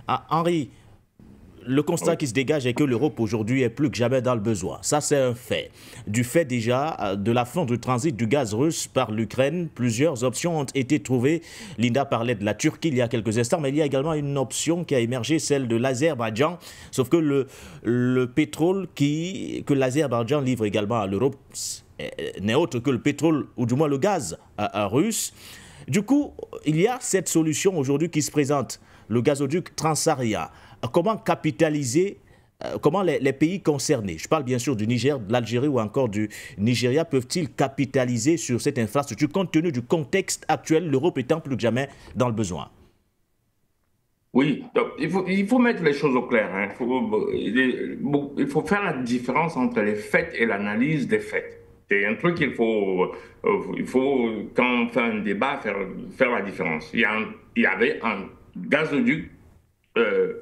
Ah, Henri, le constat qui se dégage est que l'Europe aujourd'hui est plus que jamais dans le besoin. Ça, c'est un fait. Du fait déjà de la fin du transit du gaz russe par l'Ukraine, plusieurs options ont été trouvées. Linda parlait de la Turquie il y a quelques instants, mais il y a également une option qui a émergé, celle de l'Azerbaïdjan. Sauf que le pétrole que l'Azerbaïdjan livre également à l'Europe n'est autre que le pétrole, ou du moins le gaz russe. Du coup, il y a cette solution aujourd'hui qui se présente, le gazoduc transsaharien. Comment capitaliser, comment les pays concernés, je parle bien sûr du Niger, de l'Algérie ou encore du Nigeria, peuvent-ils capitaliser sur cette infrastructure compte tenu du contexte actuel, l'Europe étant plus que jamais dans le besoin? Oui, donc il faut mettre les choses au clair, hein. Il faut faire la différence entre les faits et l'analyse des faits. C'est un truc il faut, quand on fait un débat, faire la différence. Il y avait un gazoduc euh,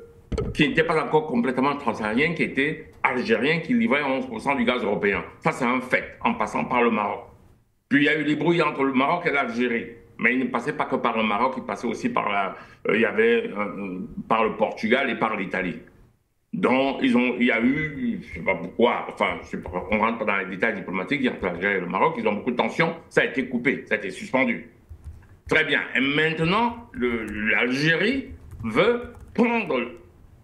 qui n'était pas encore complètement transsaharien, qui était algérien, qui livrait 11% du gaz européen. Ça, c'est un fait, en passant par le Maroc. Puis il y a eu des brouilles entre le Maroc et l'Algérie. Mais il ne passait pas que par le Maroc, il passait aussi il y avait, par le Portugal et par l'Italie. Donc, il y a eu, je ne sais pas pourquoi, enfin, on rentre pas dans les détails diplomatiques, entre l'Algérie et le Maroc, ils ont beaucoup de tensions, ça a été coupé, ça a été suspendu. Très bien. Et maintenant, l'Algérie veut prendre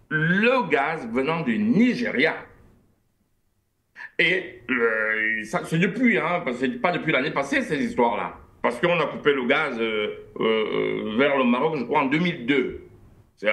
le gaz venant du Nigeria. Et c'est depuis, hein, parce que c'est pas depuis l'année passée, ces histoires-là. Parce qu'on a coupé le gaz vers le Maroc, je crois, en 2002. C'est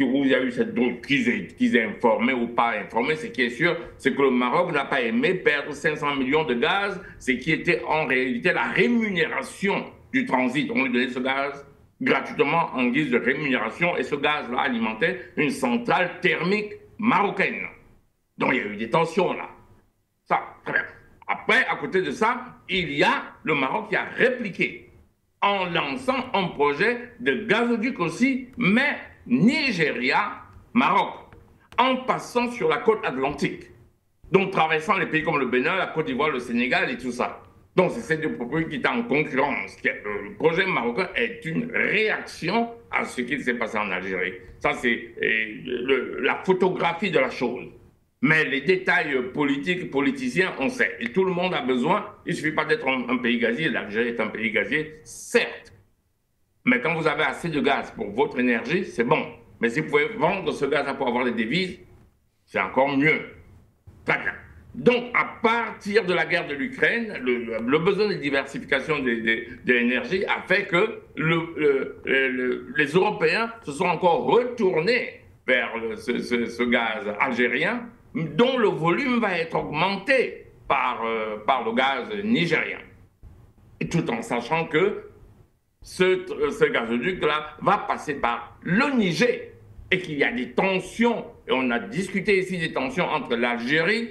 où il y a eu cette qu'ils aient informé ou pas informé. Ce qui est sûr, c'est que le Maroc n'a pas aimé perdre 500 millions de gaz, ce qui était en réalité la rémunération du transit. On lui donnait ce gaz gratuitement en guise de rémunération et ce gaz-là alimentait une centrale thermique marocaine. Donc il y a eu des tensions là. Ça, très bien. Après, à côté de ça, il y a le Maroc qui a répliqué en lançant un projet de gazoduc aussi, mais Nigeria-Maroc, en passant sur la côte atlantique. Donc, traversant les pays comme le Bénin, la Côte d'Ivoire, le Sénégal et tout ça. Donc, c'est ces deux pays qui étaient en concurrence. Le projet marocain est une réaction à ce qui s'est passé en Algérie. Ça, c'est la photographie de la chose. Mais les détails politiques, politiciens, on sait. Et tout le monde a besoin. Il ne suffit pas d'être un pays gazier. L'Algérie est un pays gazier, certes. Mais quand vous avez assez de gaz pour votre énergie, c'est bon. Mais si vous pouvez vendre ce gaz pour avoir des devises, c'est encore mieux. Très bien. Donc, à partir de la guerre de l'Ukraine, le besoin de diversification de l'énergie a fait que les Européens se sont encore retournés vers ce gaz algérien, dont le volume va être augmenté par le gaz nigérien. Et tout en sachant que ce gazoduc-là va passer par le Niger et qu'il y a des tensions, et on a discuté ici des tensions entre l'Algérie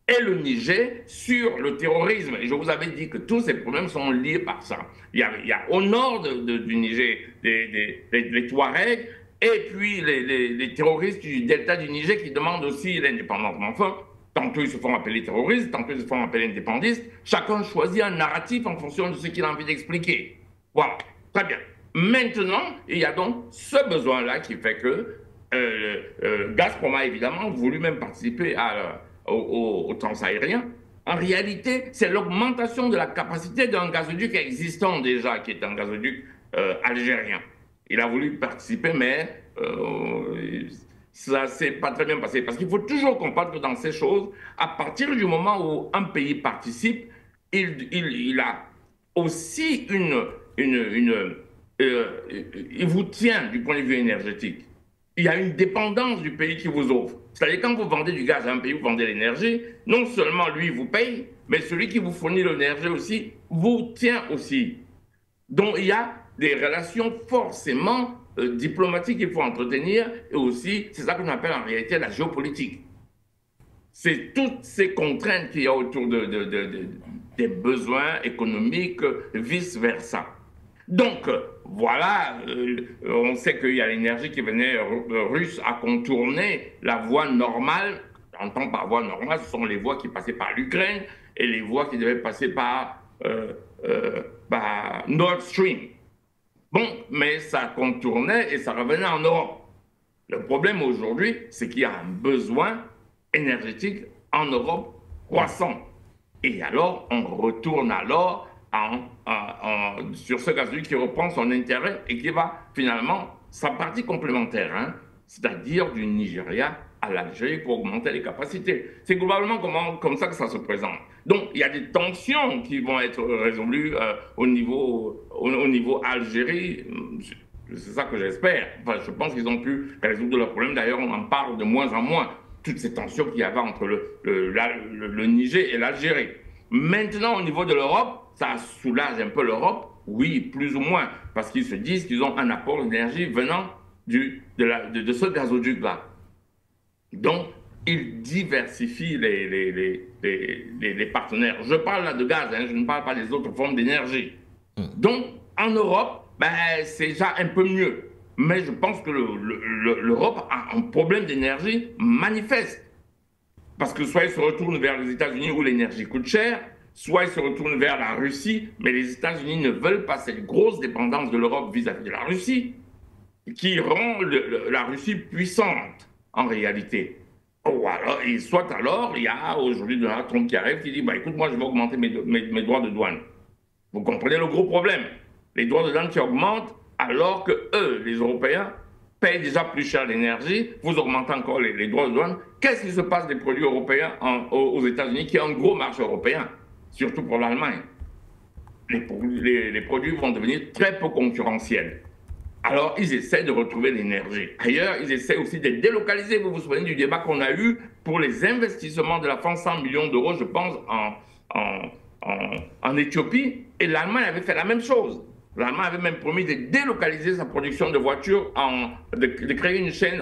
et le Niger sur le terrorisme. Et je vous avais dit que tous ces problèmes sont liés par ça. Il y a au nord du Niger les Touaregs et puis les terroristes du delta du Niger qui demandent aussi l'indépendance. Mais enfin, tantôt ils se font appeler terroristes, tantôt ils se font appeler indépendistes. Chacun choisit un narratif en fonction de ce qu'il a envie d'expliquer. Voilà, très bien. Maintenant, il y a donc ce besoin-là qui fait que Gazprom a évidemment voulu même participer au transaérien. En réalité, c'est l'augmentation de la capacité d'un gazoduc existant déjà, qui est un gazoduc algérien. Il a voulu participer, mais ça ne s'est pas très bien passé. Parce qu'il faut toujours comprendre que dans ces choses, à partir du moment où un pays participe, il a aussi il vous tient du point de vue énergétique. Il y a une dépendance du pays qui vous offre. C'est-à-dire quand vous vendez du gaz à un pays, vous vendez l'énergie, non seulement lui vous paye, mais celui qui vous fournit l'énergie aussi vous tient aussi. Donc il y a des relations forcément diplomatiques qu'il faut entretenir et aussi, c'est ça qu'on appelle en réalité la géopolitique. C'est toutes ces contraintes qu'il y a autour des besoins économiques, vice-versa. Donc, voilà, on sait qu'il y a l'énergie qui venait russe à contourner la voie normale. J'entends par voie normale, ce sont les voies qui passaient par l'Ukraine et les voies qui devaient passer par Nord Stream. Bon, mais ça contournait et ça revenait en Europe. Le problème aujourd'hui, c'est qu'il y a un besoin énergétique en Europe croissant. Et alors, on retourne alors sur ce gazoduc qui reprend son intérêt et qui va finalement, sa partie complémentaire, hein, c'est-à-dire du Nigeria à l'Algérie pour augmenter les capacités. C'est globalement comme ça que ça se présente. Donc, il y a des tensions qui vont être résolues au niveau Algérie. C'est ça que j'espère. Enfin, je pense qu'ils ont pu résoudre leurs problèmes. D'ailleurs, on en parle de moins en moins. Toutes ces tensions qu'il y avait entre le Niger et l'Algérie. Maintenant, au niveau de l'Europe, ça soulage un peu l'Europe, oui, plus ou moins, parce qu'ils se disent qu'ils ont un apport d'énergie venant de ce gazoduc-là. Donc, ils diversifient les partenaires. Je parle là de gaz, hein, je ne parle pas des autres formes d'énergie. Donc, en Europe, ben, c'est déjà un peu mieux. Mais je pense que l'Europe a un problème d'énergie manifeste. Parce que soit ils se retournent vers les États-Unis où l'énergie coûte cher, soit ils se retournent vers la Russie, mais les États-Unis ne veulent pas cette grosse dépendance de l'Europe vis-à-vis de la Russie, qui rend la Russie puissante en réalité. Soit alors, il y a aujourd'hui Donald Trump qui arrive, qui dit bah, écoute, moi je vais augmenter mes droits de douane. Vous comprenez le gros problème? Les droits de douane qui augmentent alors que eux, les Européens, payent déjà plus cher l'énergie, vous augmentez encore les droits de douane. Qu'est-ce qui se passe des produits européens aux États-Unis, qui est un gros marché européen, surtout pour l'Allemagne? Les produits vont devenir très peu concurrentiels. Alors, ils essaient de retrouver l'énergie. Ailleurs, ils essaient aussi de délocaliser. Vous vous souvenez du débat qu'on a eu pour les investissements de la France, 100 millions d'euros, je pense, en Éthiopie. Et l'Allemagne avait fait la même chose. L'Allemagne avait même promis de délocaliser sa production de voitures, de créer une chaîne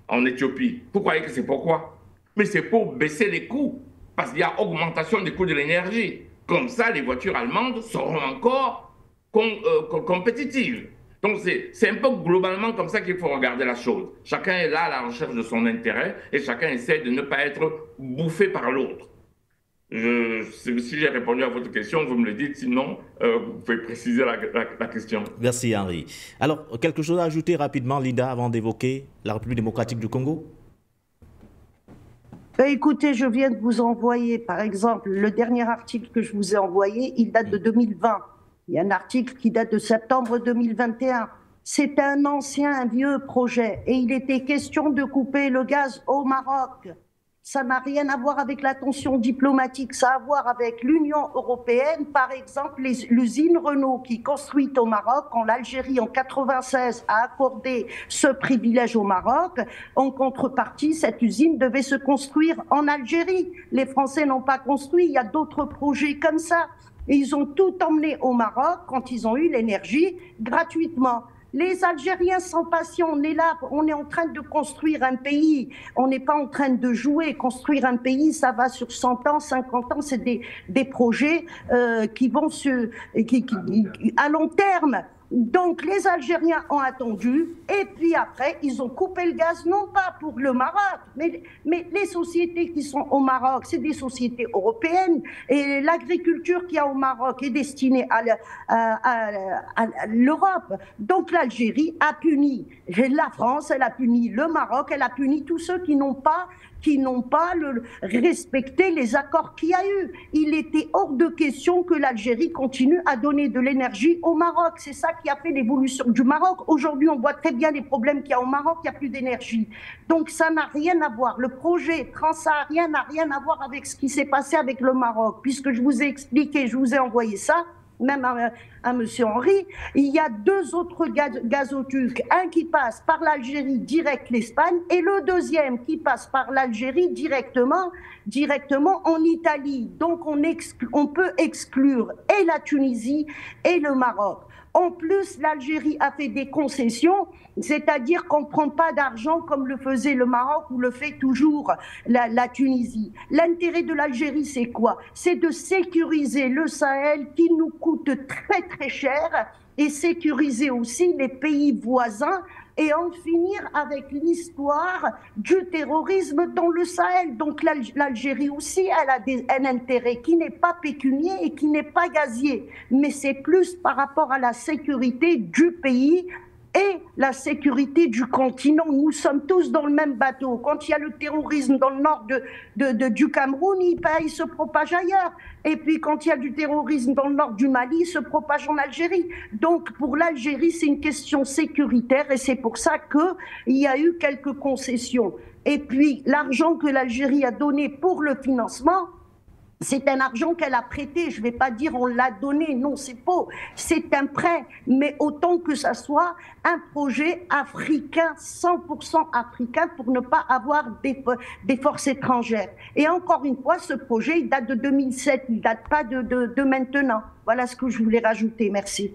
en Éthiopie. Vous croyez que c'est pourquoi? Mais c'est pour baisser les coûts, parce qu'il y a augmentation des coûts de l'énergie. Comme ça, les voitures allemandes seront encore compétitives. Donc c'est un peu globalement comme ça qu'il faut regarder la chose. Chacun est là à la recherche de son intérêt et chacun essaie de ne pas être bouffé par l'autre. Si j'ai répondu à votre question, vous me le dites, sinon vous pouvez préciser la question. Merci Henri. Alors, quelque chose à ajouter rapidement, Linda, avant d'évoquer la République démocratique du Congo? Écoutez, je viens de vous envoyer, par exemple, le dernier article que je vous ai envoyé, il date de 2020. Il y a un article qui date de septembre 2021. C'est un vieux projet et il était question de couper le gaz au Maroc. Ça n'a rien à voir avec la tension diplomatique, ça a à voir avec l'Union européenne. Par exemple, l'usine Renault qui construit au Maroc, quand l'Algérie en 96 a accordé ce privilège au Maroc, en contrepartie, cette usine devait se construire en Algérie. Les Français n'ont pas construit, il y a d'autres projets comme ça. Et ils ont tout emmené au Maroc quand ils ont eu l'énergie gratuitement. Les Algériens sont patients, on est là, on est en train de construire un pays, on n'est pas en train de jouer. Construire un pays, ça va sur 100 ans, 50 ans, c'est des projets qui vont à long terme. Donc les Algériens ont attendu et puis après ils ont coupé le gaz, non pas pour le Maroc, mais les sociétés qui sont au Maroc, c'est des sociétés européennes et l'agriculture qu'il y a au Maroc est destinée à l'Europe. Donc l'Algérie a puni la France, elle a puni le Maroc, elle a puni tous ceux qui n'ont pas respecté les accords qu'il y a eu. Il était hors de question que l'Algérie continue à donner de l'énergie au Maroc. C'est ça qui a fait l'évolution du Maroc. Aujourd'hui, on voit très bien les problèmes qu'il y a au Maroc, il n'y a plus d'énergie. Donc ça n'a rien à voir. Le projet transsaharien n'a rien à voir avec ce qui s'est passé avec le Maroc. Puisque je vous ai expliqué, je vous ai envoyé ça, même à M. Henri, il y a deux autres gazoducs, un qui passe par l'Algérie direct l'Espagne et le deuxième qui passe par l'Algérie directement en Italie. Donc on peut exclure et la Tunisie et le Maroc. En plus, l'Algérie a fait des concessions, c'est-à-dire qu'on ne prend pas d'argent comme le faisait le Maroc ou le fait toujours la Tunisie. L'intérêt de l'Algérie, c'est quoi? C'est de sécuriser le Sahel qui nous coûte très très cher et sécuriser aussi les pays voisins et en finir avec l'histoire du terrorisme dans le Sahel. Donc l'Algérie aussi, elle a un intérêt qui n'est pas pécunier et qui n'est pas gazier, mais c'est plus par rapport à la sécurité du pays et la sécurité du continent. Nous sommes tous dans le même bateau. Quand il y a le terrorisme dans le nord du Cameroun, il se propage ailleurs. Et puis quand il y a du terrorisme dans le nord du Mali, il se propage en Algérie. Donc pour l'Algérie, c'est une question sécuritaire et c'est pour ça qu'il y a eu quelques concessions. Et puis l'argent que l'Algérie a donné pour le financement, c'est un argent qu'elle a prêté, je ne vais pas dire on l'a donné, non c'est faux, c'est un prêt, mais autant que ça soit un projet africain, 100% africain, pour ne pas avoir des forces étrangères. Et encore une fois, ce projet, il date de 2007, il ne date pas de maintenant. Voilà ce que je voulais rajouter, merci.